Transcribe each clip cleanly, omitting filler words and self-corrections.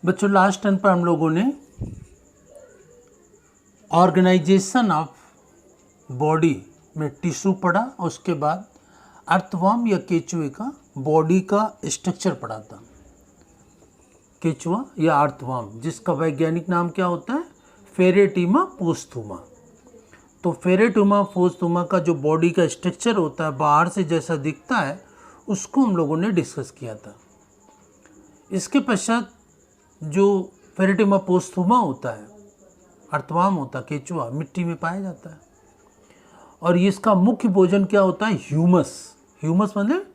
बच्चों last turn पर हम लोगों ने ऑर्गेनाइजेशन ऑफ बॉडी में टिश्यू पढ़ा और उसके बाद अर्थवर्म या केचुए का बॉडी का स्ट्रक्चर पढ़ा था। केचुआ या अर्थवर्म जिसका वैज्ञानिक नाम क्या होता है, फेरेटिमा पोस्थुमा। तो फेरेटिमा पोस्थुमा का जो बॉडी का स्ट्रक्चर होता है बाहर से जैसा दिखता है उसको हम लोगों ने डिस्कस किया था। इसके पश्चात जो फेरेटिमा पोस्थुमा होता है, अर्थवर्म होता है, केचुआ मिट्टी में पाया जाता है और इसका मुख्य भोजन क्या होता है, ह्यूमस। ह्यूमस मतलब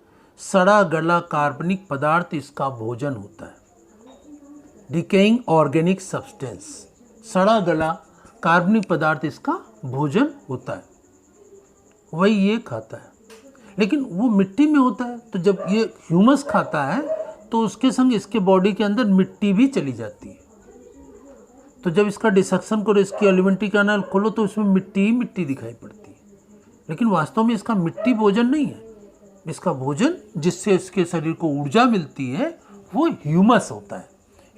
सड़ा गला कार्बनिक पदार्थ इसका भोजन होता है। डिकेइंग ऑर्गेनिक सब्सटेंस, सड़ा गला कार्बनिक पदार्थ इसका भोजन होता है, वही ये खाता है। लेकिन वो मिट्टी में होता है तो जब ये ह्यूमस खाता है तो उसके संग इसके बॉडी के अंदर मिट्टी भी चली जाती है। तो जब इसका डिसेक्शन करो, इसकी एलिमेंट्री कैनाल खोलो तो इसमें मिट्टी ही मिट्टी दिखाई पड़ती है। लेकिन वास्तव में इसका मिट्टी भोजन नहीं है, इसका भोजन जिससे इसके शरीर को ऊर्जा मिलती है वो ह्यूमस होता है।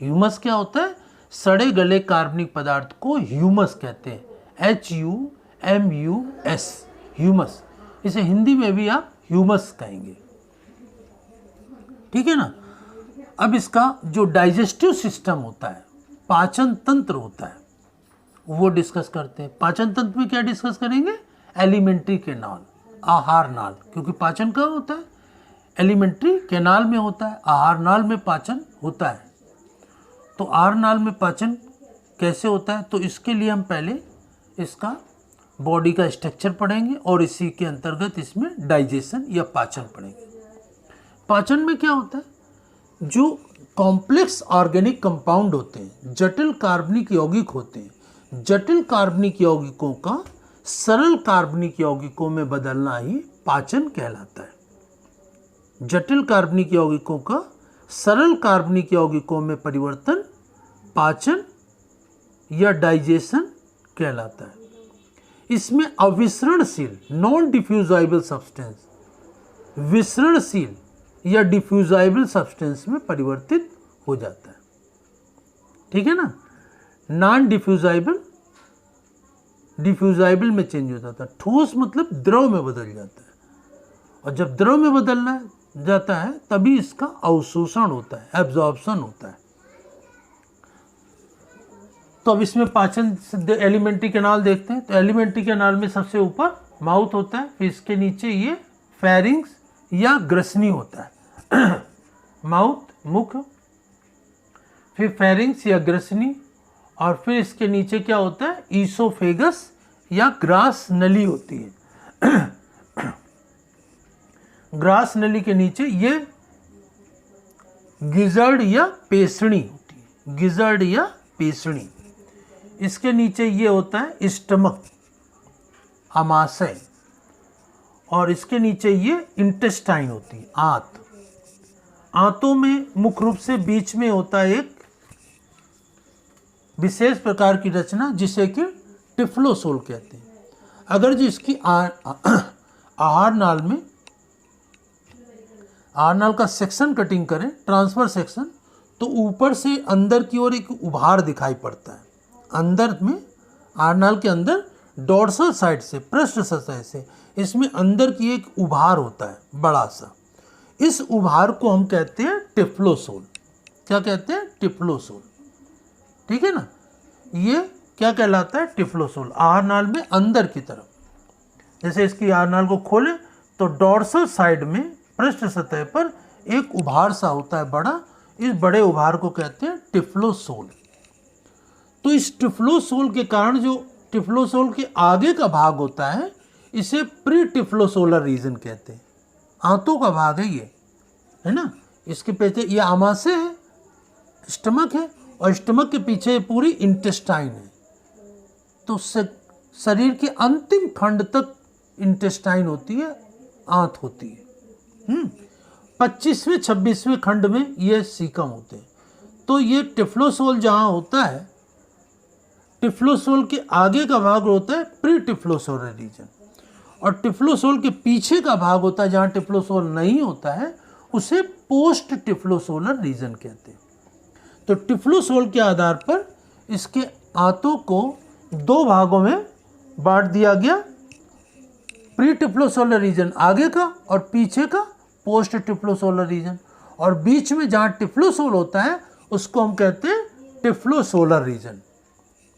ह्यूमस क्या होता है, सड़े गले कार्बनिक पदार्थ को ह्यूमस कहते हैं, HUMUS, ह्यूमस। इसे हिंदी में भी आप ह्यूमस कहेंगे, ठीक है ना। अब इसका जो डाइजेस्टिव सिस्टम होता है, पाचन तंत्र होता है, वो डिस्कस करते हैं। पाचन तंत्र में क्या डिस्कस करेंगे, एलिमेंट्री कैनाल, आहार नाल, क्योंकि पाचन कहाँ होता है, एलिमेंट्री कैनाल में होता है, आहार नाल में पाचन होता है। तो आहार नाल में पाचन कैसे होता है, तो इसके लिए हम पहले इसका बॉडी का स्ट्रक्चर पढ़ेंगे और इसी के अंतर्गत इसमें डाइजेशन या पाचन पढ़ेंगे। पाचन में क्या होता है, जो कॉम्प्लेक्स ऑर्गेनिक कंपाउंड होते हैं, जटिल कार्बनिक यौगिक होते हैं, जटिल कार्बनिक यौगिकों का सरल कार्बनिक यौगिकों में बदलना ही पाचन कहलाता है। जटिल कार्बनिक यौगिकों का सरल कार्बनिक यौगिकों में परिवर्तन पाचन या डाइजेशन कहलाता है। इसमें अविसरणशील नॉन डिफ्यूजाइबल सब्सटेंस विसरणशील या डिफ्यूजाइबल सब्सटेंस में परिवर्तित हो जाता है, ठीक है ना। नॉन डिफ्यूजाइबल डिफ्यूजाइबल में चेंज हो जाता है, ठोस मतलब द्रव में बदल जाता है, और जब द्रव में बदलना जाता है तभी इसका अवशोषण होता है, एब्जॉर्प्शन होता है। तो अब इसमें पाचन एलिमेंट्री कैनाल देखते हैं। तो एलिमेंट्री कैनाल में सबसे ऊपर माउथ होता है, फिर इसके नीचे ये फेरिंग्स या ग्रसनी होता है माउथ मुख, फिर फेरिंग्स या ग्रसनी, और फिर इसके नीचे क्या होता है, ईसोफेगस या ग्रास नली होती है ग्रास नली के नीचे ये गिजर्ड या पेसणी होती है, गिजर्ड या पेसणी। इसके नीचे ये होता है स्टमक, आमाशय, और इसके नीचे ये इंटेस्टाइन होती है, आंत। आंतों में मुख्य रूप से बीच में होता है एक विशेष प्रकार की रचना जिसे कि टिफ्लोसोल कहते हैं। अगर जो इसकी आहार नाल में आहार नाल का सेक्शन कटिंग करें, ट्रांसफर सेक्शन, तो ऊपर से अंदर की ओर एक उभार दिखाई पड़ता है। अंदर में आहार नाल के अंदर डोर्सल साइड से, पृष्ठ सतह से, इसमें अंदर की एक उभार होता है बड़ा सा। इस उभार को हम कहते हैं टिफ्लोसोल। क्या कहते हैं, टिफ्लोसोल, ठीक है ना। ये क्या कहलाता है, टिफ्लोसोल। आहार नाल में अंदर की तरफ, जैसे इसकी आहार नाल को खोलें तो डोर्सल साइड में पृष्ठ सतह पर एक उभार सा होता है बड़ा, इस बड़े उभार को कहते हैं टिफ्लोसोल। तो इस टिफ्लोसोल के कारण जो टिफ्लोसोल के आगे का भाग होता है इसे प्री टिफ्लोसोलर रीजन कहते हैं। आंतों का भाग है ये, है ना। इसके पीछे ये आमाशय है, स्टमक है, और स्टमक के पीछे पूरी इंटेस्टाइन है। तो शरीर के अंतिम खंड तक इंटेस्टाइन होती है, आंत होती है। 25वें 26वें खंड में ये सीकम होते हैं। तो ये टिफ्लोसोल जहाँ होता है, टिफ्लोसोल के आगे का भाग होता है प्री टिफ्लोसोलर रीजन, और टिफ्लोसोल के पीछे का भाग होता है जहाँ टिफ्लोसोल नहीं होता है उसे पोस्ट टिफ्लोसोलर रीजन कहते हैं। तो टिफ्लोसोल के आधार पर इसके आंतों को दो भागों में बांट दिया गया, प्री टिफ्लोसोलर रीजन आगे का और पीछे का पोस्ट टिफ्लोसोलर रीजन, और बीच में जहाँ टिफ्लोसोल होता है उसको हम कहते हैं टिफ्लोसोलर रीजन।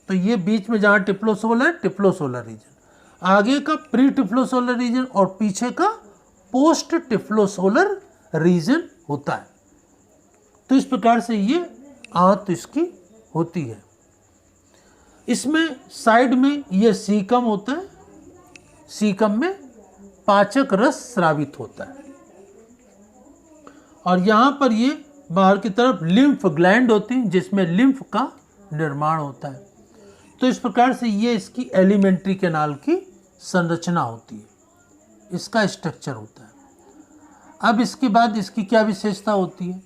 तो ये बीच में जहाँ टिफ्लोसोल है टिफ्लोसोलर रीजन, आगे का प्री टिफ्लोसोलर रीजन और पीछे का पोस्ट टिफ्लोसोलर रीजन होता है। तो इस प्रकार से ये आंत इसकी होती है। इसमें साइड में ये सीकम होता है, सीकम में पाचक रस स्रावित होता है, और यहाँ पर ये बाहर की तरफ लिम्फ ग्लैंड होती है जिसमें लिम्फ का निर्माण होता है। तो इस प्रकार से ये इसकी एलिमेंट्री कैनाल की संरचना होती है, इसका स्ट्रक्चर होता है। अब इसके बाद इसकी क्या विशेषता होती है?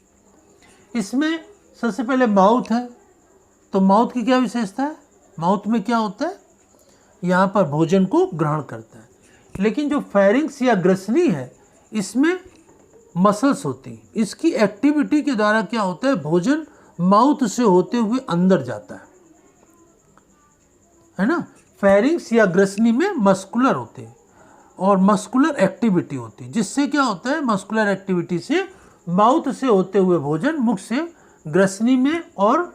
इसमें सबसे पहले माउथ है, तो माउथ की क्या विशेषता है? माउथ में क्या होता है? यहाँ पर भोजन को ग्रहण करता है, लेकिन जो फेरिंक्स या ग्रसनी है इसमें मसल्स होती हैं। इसकी एक्टिविटी के द्वारा क्या होता है? भोजन माउथ से होते हुए अंदर जाता है ना। फेरिंक्स या ग्रसनी में मस्कुलर होते हैं और मस्कुलर एक्टिविटी होती है, जिससे क्या होता है? मस्कुलर एक्टिविटी से माउथ से होते हुए भोजन मुख से ग्रसनी में और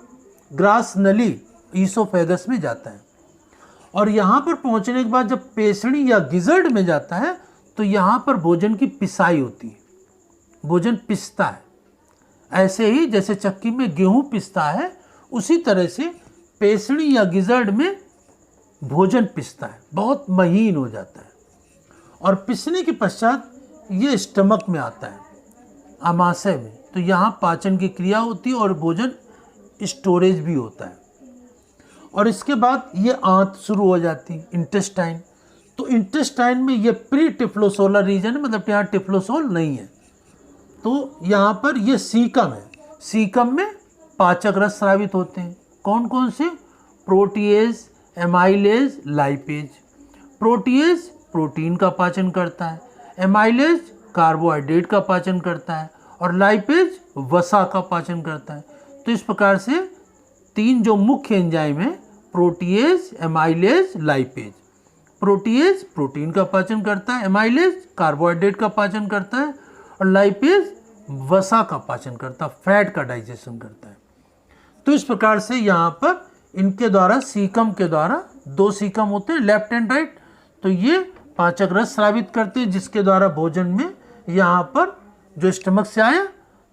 ग्रास नली ईसोफेगस में जाता है, और यहाँ पर पहुँचने के बाद जब पेसड़ी या गिजर्ड में जाता है तो यहाँ पर भोजन की पिसाई होती है, भोजन पिसता है। ऐसे ही जैसे चक्की में गेहूं पिसता है उसी तरह से पेसड़ी या गिजर्ड में भोजन पिसता है, बहुत महीन हो जाता है, और पिसने के पश्चात ये स्टमक में आता है, आमाशय में। तो यहाँ पाचन की क्रिया होती है और भोजन स्टोरेज भी होता है, और इसके बाद ये आंत शुरू हो जाती है, इंटेस्टाइन। तो इंटेस्टाइन में ये प्री टिफ्लोसोलर रीजन है, मतलब यहाँ टिफ्लोसोल नहीं है। तो यहाँ पर ये सीकम है, सीकम में पाचक रस स्रावित होते हैं। कौन कौन से? Protease, amylase, lipase. Protease protein का पाचन करता है, एमाइलेज कार्बोहाइड्रेट का पाचन करता है, और लाइपेज वसा का पाचन करता है। तो इस प्रकार से तीन जो मुख्य एंजाइम है, protease, amylase, lipase. Protease protein का पाचन करता है, एमाइलेज कार्बोहाइड्रेट का पाचन करता है, और लाइपेज वसा का पाचन करता है, फैट का डाइजेशन करता है। तो इस प्रकार से यहाँ पर इनके द्वारा, सीकम के द्वारा, दो सीकम होते हैं लेफ्ट एंड राइट, तो ये पाचक रस स्रावित करते हैं जिसके द्वारा भोजन में यहाँ पर जो स्टमक से आया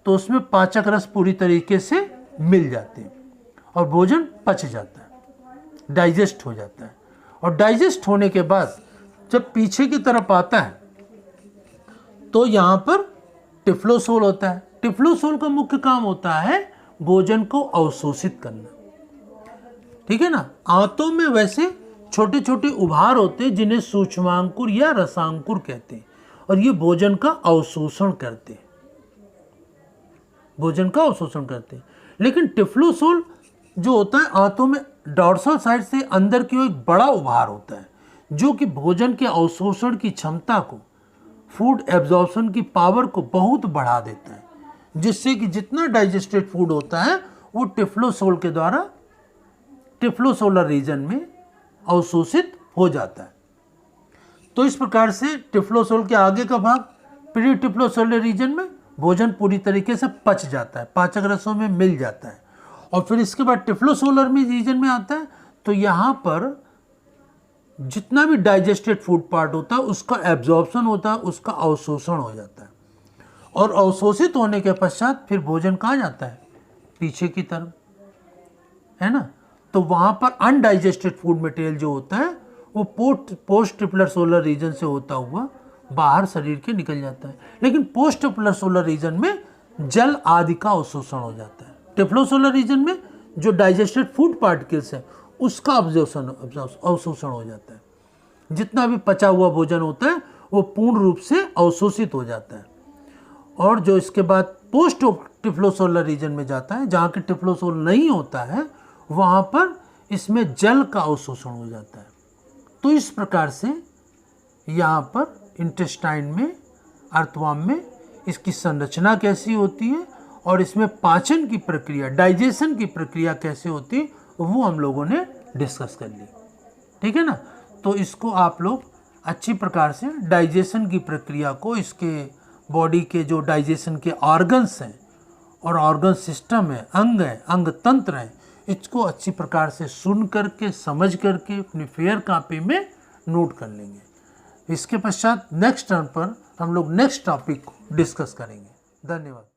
तो उसमें पाचक रस पूरी तरीके से मिल जाते हैं और भोजन पच जाता है, डाइजेस्ट हो जाता है। और डाइजेस्ट होने के बाद जब पीछे की तरफ आता है तो यहाँ पर टिफ्लोसोल होता है। टिफ्लोसोल का मुख्य काम होता है भोजन को अवशोषित करना, ठीक है ना। आंतों में वैसे छोटे छोटे उभार होते हैं जिन्हें सूक्ष्मांकुर या रसांकुर कहते हैं, और ये भोजन का अवशोषण करते हैं, भोजन का अवशोषण करते हैं। लेकिन टिफ्लोसोल जो होता है आंतों में डॉर्सल साइड से अंदर की ओर एक बड़ा उभार होता है जो कि भोजन के अवशोषण की क्षमता को, फूड एब्जॉर्प्शन की पावर को बहुत बढ़ा देता है, जिससे कि जितना डाइजेस्टेड फूड होता है वो टिफ्लोसोल के द्वारा टिफ्लोसोलर रीजन में अवशोषित हो जाता है। तो इस प्रकार से टिफ्लोसोल के आगे का भाग प्री टिफ्लोसोलर रीजन में भोजन पूरी तरीके से पच जाता है, पाचक रसों में मिल जाता है, और फिर इसके बाद टिफ्लोसोलर में रीजन में आता है तो यहाँ पर जितना भी डाइजेस्टेड फूड पार्ट होता है उसका एब्जॉर्प्शन होता है, उसका अवशोषण हो जाता है, और अवशोषित होने के पश्चात फिर भोजन कहाँ जाता है? पीछे की तरफ, है ना। तो वहाँ पर अनडाइजेस्टेड फूड मटेरियल जो होता है वो पोस्ट टिफ्लोसोलर रीजन से होता हुआ बाहर शरीर के निकल जाता है। लेकिन पोस्ट टिफ्लोसोलर रीजन में जल आदि का अवशोषण हो जाता है। टिफ्लोसोलर रीजन में जो डाइजेस्टेड फूड पार्टिकल्स है उसका अवशोषण हो जाता है। जितना भी पचा हुआ भोजन होता है वो पूर्ण रूप से अवशोषित हो जाता है, और जो इसके बाद पोस्ट टिफ्लोसोलर रीजन में जाता है जहाँ के टिफ्लोसोल नहीं होता है वहाँ पर इसमें जल का अवशोषण हो जाता है। तो इस प्रकार से यहाँ पर इंटेस्टाइन में, अर्थवर्म में इसकी संरचना कैसी होती है और इसमें पाचन की प्रक्रिया, डाइजेशन की प्रक्रिया कैसे होती वो हम लोगों ने डिस्कस कर ली। ठीक है ना। तो इसको आप लोग अच्छी प्रकार से डाइजेशन की प्रक्रिया को, इसके बॉडी के जो डाइजेशन के ऑर्गन्स हैं और ऑर्गन सिस्टम है, अंग है, अंग तंत्र है, इसको अच्छी प्रकार से सुन करके, समझ करके अपनी फेयर कॉपी में नोट कर लेंगे। इसके पश्चात नेक्स्ट टर्न पर हम लोग नेक्स्ट टॉपिक को डिस्कस करेंगे। धन्यवाद।